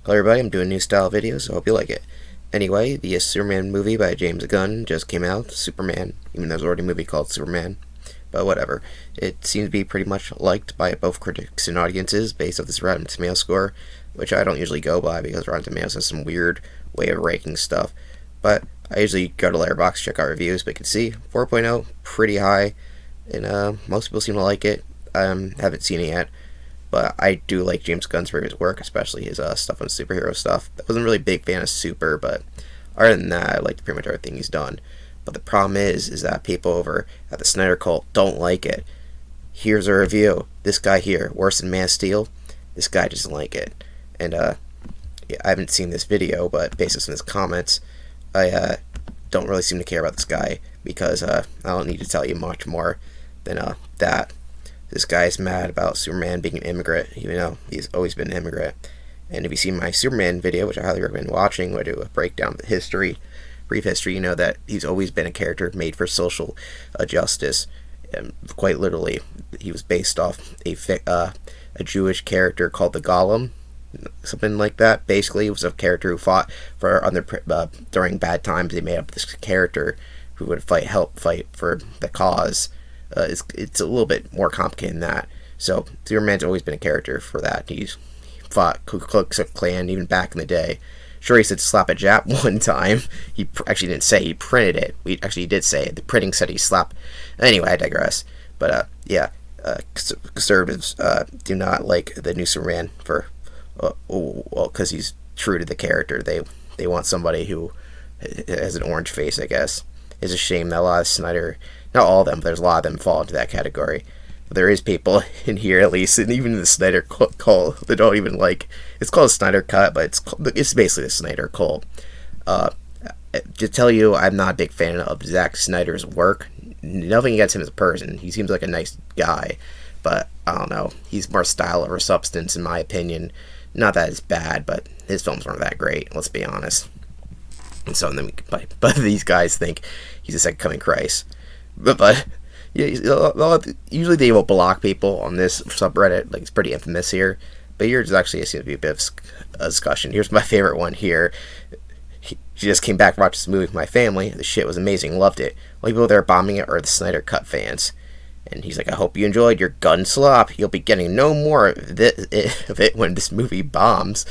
Hello everybody, I'm doing new style videos, so I hope you like it. Anyway, the Superman movie by James Gunn just came out, Superman, even though there's already a movie called Superman. But whatever. It seems to be pretty much liked by both critics and audiences based off this Rotten Tomatoes score, which I don't usually go by because Rotten Tomatoes has some weird way of ranking stuff. But I usually go to Letterboxd, check out reviews, but you can see 4.0, pretty high, and most people seem to like it. Haven't seen it yet, but I do like James Gunn's previous work, especially his stuff on superhero stuff. I wasn't really a big fan of Super, but other than that, I liked pretty much everything he's done. But the problem is that people over at the Snyder cult don't like it. Here's a review. This guy here, worse than Man of Steel, this guy doesn't like it. And yeah, I haven't seen this video, but based on his comments, I don't really seem to care about this guy because I don't need to tell you much more than that. This guy's mad about Superman being an immigrant, even though he's always been an immigrant. And if you see my Superman video, which I highly recommend watching, where I do a breakdown of the history, brief history, you know that he's always been a character made for social justice. And quite literally, he was based off a Jewish character called the Golem, something like that. Basically, it was a character who fought for during bad times. They made up this character who would help fight for the cause. It's a little bit more complicated than that. So Superman's always been a character for that. He's fought Ku Klux Klan even back in the day. Sure, he said slap a Jap one time. He actually didn't say, he printed it. He did say it. The printing said he slapped. Anyway, I digress. But yeah, conservatives do not like the new Superman for because he's true to the character. They want somebody who has an orange face, I guess. It's a shame that a lot of Snyder, not all of them, but there's a lot of them fall into that category. But there is people in here, at least, and even in the Snyder cult, they don't even like. It's called a Snyder cut, but it's basically the Snyder cult. To tell you, I'm not a big fan of Zack Snyder's work. Nothing against him as a person. He seems like a nice guy, but I don't know. He's more style over substance, in my opinion. Not that it's bad, but his films aren't that great. Let's be honest. And so then but these guys think he's a second coming Christ. But yeah, usually they will block people on this subreddit. Like, it's pretty infamous here. But here's actually seems to be a bit of a discussion. Here's my favorite one here. She just came back to watch this movie with my family. The shit was amazing. Loved it. Only people that are bombing it are the Snyder Cut fans. And he's like, I hope you enjoyed your gun slop. You'll be getting no more of it when this movie bombs.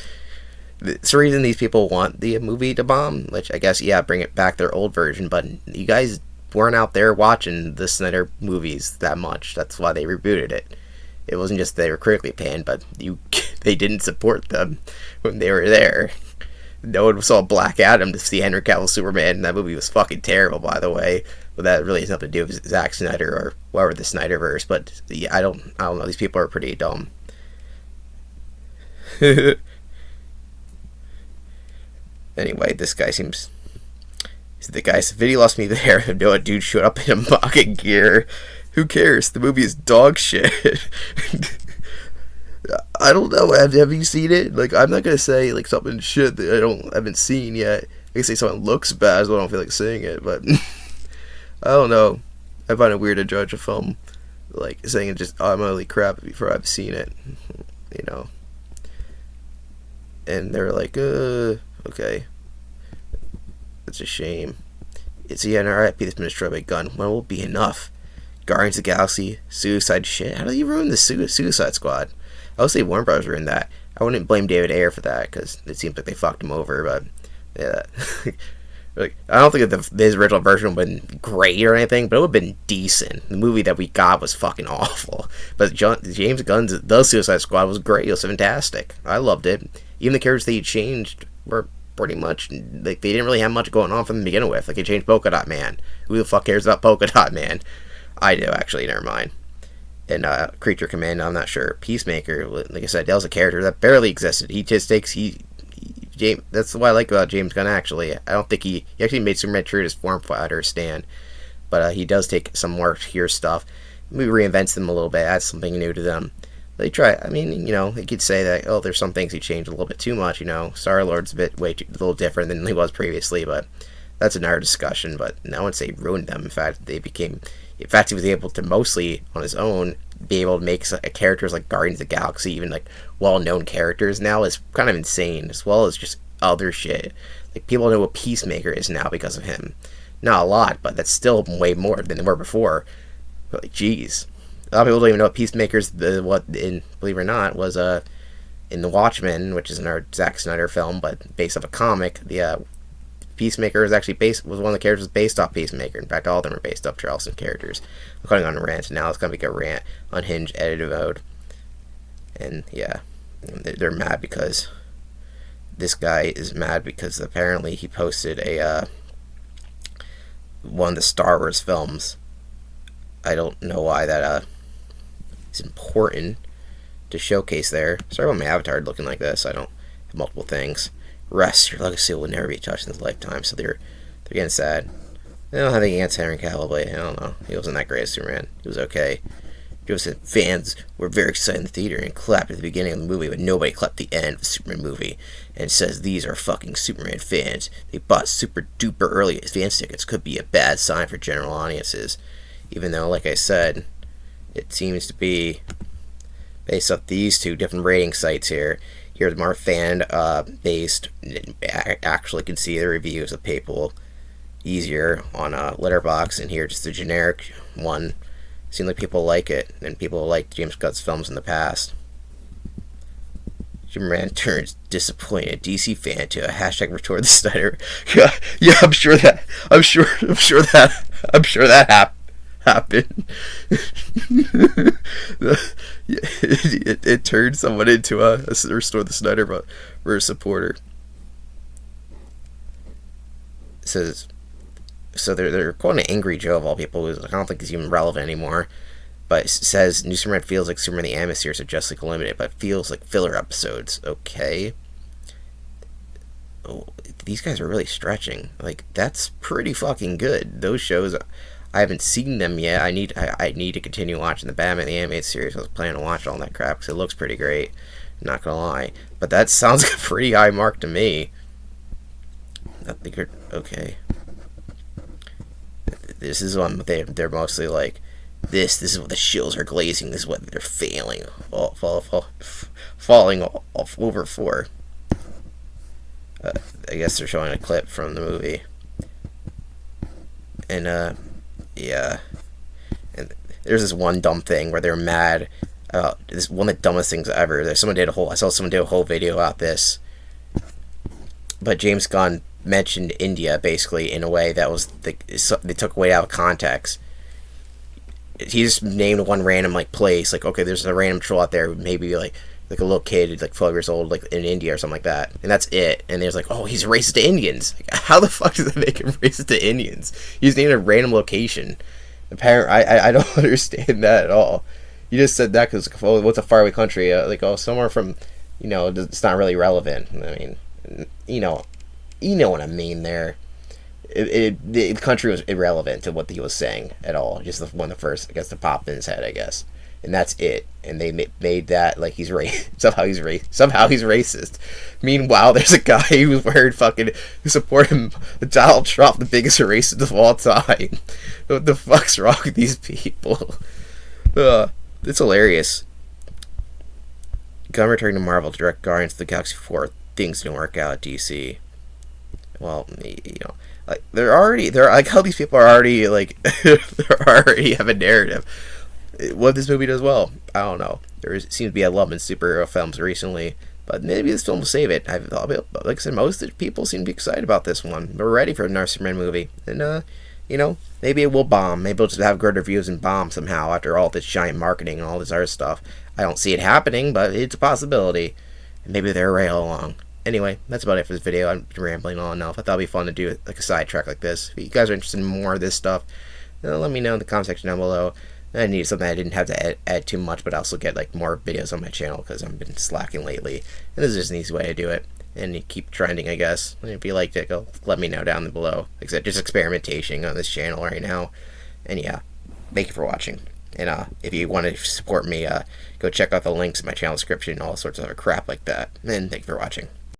It's the reason these people want the movie to bomb, which I guess, yeah, bring it back their old version, but you guys weren't out there watching the Snyder movies that much. That's why they rebooted it. It wasn't just they were critically panned, but they didn't support them when they were there. No one saw Black Adam to see Henry Cavill Superman, and that movie was fucking terrible, by the way. But that really has nothing to do with Zack Snyder or whoever the Snyderverse. But yeah, I don't know. These people are pretty dumb. Anyway, this guy seems. The guy said, video lost me there. No, a dude showed up in a mocking gear. Who cares? The movie is dog shit. I don't know. Have you seen it? Like, I'm not gonna say like something shit that I haven't seen yet. I can say something looks bad, so I don't feel like saying it. But I don't know. I find it weird to judge a film like saying it just utterly crap before I've seen it. You know. And they're like, okay. That's a shame. It's the RIP that's been destroyed by Gunn. When will it be enough? Guardians of the Galaxy, Suicide shit. How do you ruin the Suicide Squad? I would say Warner Bros. Ruined that. I wouldn't blame David Ayer for that because it seems like they fucked him over. But yeah, like I don't think that his original version would have been great or anything, but it would have been decent. The movie that we got was fucking awful. But James Gunn's The Suicide Squad was great. It was fantastic. I loved it. Even the characters that he changed were pretty much like they didn't really have much going on from the beginning with. Like, he changed Polka Dot Man. Who the fuck cares about Polka Dot Man? I do, actually. Never mind. And Creature Command, I'm not sure. Peacemaker, like I said, that was a character that barely existed. He just takes James. That's what I like about James Gunn. Actually, I don't think he actually made Superman true to his form factor stand, but he does take some more here stuff. He reinvents them a little bit, adds something new to them. They try. I mean, you know, you could say that, oh, there's some things he changed a little bit too much. You know, Star-Lord's a little different than he was previously, but that's another discussion. But no one say ruined them. In fact, he was able to mostly on his own be able to make characters like Guardians of the Galaxy even like well-known characters now is kind of insane, as well as just other shit. Like, people know what Peacemaker is now because of him. Not a lot, but that's still way more than they were before. But, like, jeez. A lot of people don't even know what Peacemaker's, believe it or not, was in The Watchmen, which is another Zack Snyder film, but based off a comic. The Peacemaker was actually was one of the characters based off Peacemaker. In fact, all of them are based off Charleston characters. I'm going on a rant, and now it's going to be a rant, unhinged, edited mode. And, yeah, they're mad because this guy is mad because apparently he posted one of the Star Wars films. I don't know why that is important to showcase there. Sorry about my avatar looking like this. I don't have multiple things. Rest, your legacy will never be touched in this lifetime. So they're getting sad. They don't have anything against Henry Cavill, but I don't know. He wasn't that great as Superman. He was okay. Joseph fans were very excited in the theater and clapped at the beginning of the movie, but nobody clapped at the end of the Superman movie and says these are fucking Superman fans. They bought super duper early advance tickets. Could be a bad sign for general audiences. Even though, like I said, it seems to be based off these two different rating sites here. Here's more fan based. Actually can see the reviews of people easier on Letterboxd, and here just the generic one. Seems like people like it, and people like James Gunn's films in the past. Superman turns disappointed DC fan to a hashtag retort the Snyder. Yeah, I'm sure that happened. It turned someone into a restore the Snyder supporter. It says. So they're quoting an Angry Joe of all people, who I don't think is even relevant anymore. But it says New Superman feels like Superman the Animated Series are Justice League Limited, but feels like filler episodes. Okay. Oh, these guys are really stretching. Like, that's pretty fucking good. Those shows, I haven't seen them yet. I need to continue watching the Batman the Animated Series. I was planning to watch all that crap because it looks pretty great. Not gonna lie, but that sounds like a pretty high mark to me. I think you're okay. This is one they're mostly like, this is what the shills are glazing, this is what they're falling off over for. I guess they're showing a clip from the movie. And, yeah. And there's this one dumb thing where they're mad about this, one of the dumbest things ever. I saw someone do a whole video about this. But James Gunn mentioned India basically in a way that was they took away out of context. He just named one random like place, like, okay, there's a random troll out there, maybe like a little kid like 12 years old, like in India or something like that, and that's it. And there's like, oh, he's racist to Indians. Like, how the fuck does that make him racist to Indians? He's named a random location. Apparently, I don't understand that at all. You just said that because, oh, what's a faraway country? Like, oh, somewhere from, it's not really relevant. I mean, you know what I mean there. The country was irrelevant to what he was saying at all. Just one of the first, I guess, to pop in his head, I guess. And that's it. And they made that like he's somehow he's racist. Meanwhile, there's a guy who supported Donald Trump, the biggest racist of all time. What the fuck's wrong with these people? It's hilarious. Gunn returning to Marvel to direct Guardians of the Galaxy 4. Things didn't work out at DC. Well, like they're like how these people are already like they already have a narrative. What this movie does well, I don't know. There seems to be a love in superhero films recently, but maybe this film will save it. Like I said, most of the people seem to be excited about this one. We're ready for another Superman movie, and maybe it will bomb. Maybe it'll just have good reviews and bomb somehow after all this giant marketing and all this other stuff. I don't see it happening, but it's a possibility. And maybe they're right all along. Anyway, that's about it for this video. I'm rambling on enough. I thought it'd be fun to do like a sidetrack like this. If you guys are interested in more of this stuff, let me know in the comment section down below. I need something I didn't have to add too much, but I also get like more videos on my channel because I've been slacking lately. And this is just an easy way to do it. And you keep trending, I guess. And if you liked it, go let me know down below. Like I said, just experimentation on this channel right now. And yeah, thank you for watching. And if you want to support me, go check out the links in my channel description and all sorts of other crap like that. And thank you for watching.